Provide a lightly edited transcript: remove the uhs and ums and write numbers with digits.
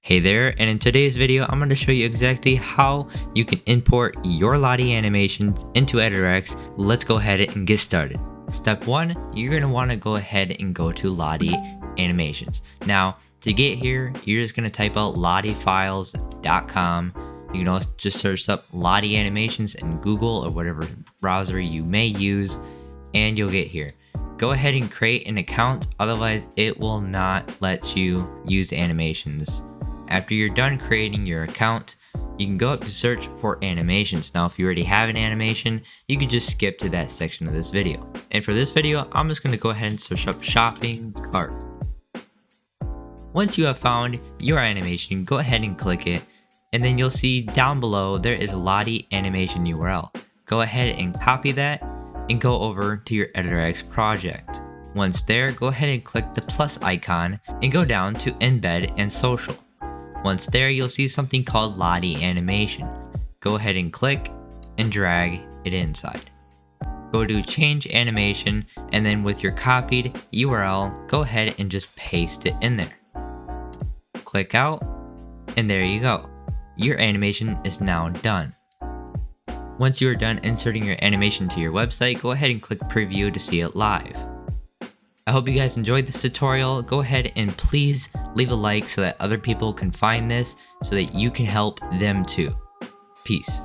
Hey there, and in today's video I'm going to show you exactly how you can import your Lottie Animations into EditorX. Let's go ahead and get started. Step 1, you're going to want to go ahead and go to Lottie Animations. Now to get here, you're just going to type out lottiefiles.com. You can also just search up Lottie Animations in Google or whatever browser you may use, and you'll get here. Go ahead and create an account, otherwise it will not let you use animations. After you're done creating your account, you can go up to search for animations. Now if you already have an animation, you can just skip to that section of this video. And for this video, I'm just going to go ahead and search up shopping cart. Once you have found your animation, go ahead and click it, and then you'll see down below there is a Lottie animation URL. Go ahead and copy that and go over to your EditorX project. Once there, go ahead and click the plus icon and go down to embed and social. Once there, you'll see something called Lottie Animation. Go ahead and click and drag it inside. Go to change animation, and then with your copied URL, go ahead and just paste it in there. Click out, and there you go. Your animation is now done. Once you are done inserting your animation to your website, go ahead and click preview to see it live. I hope you guys enjoyed this tutorial. Go ahead and please leave a like so that other people can find this so that you can help them too. Peace.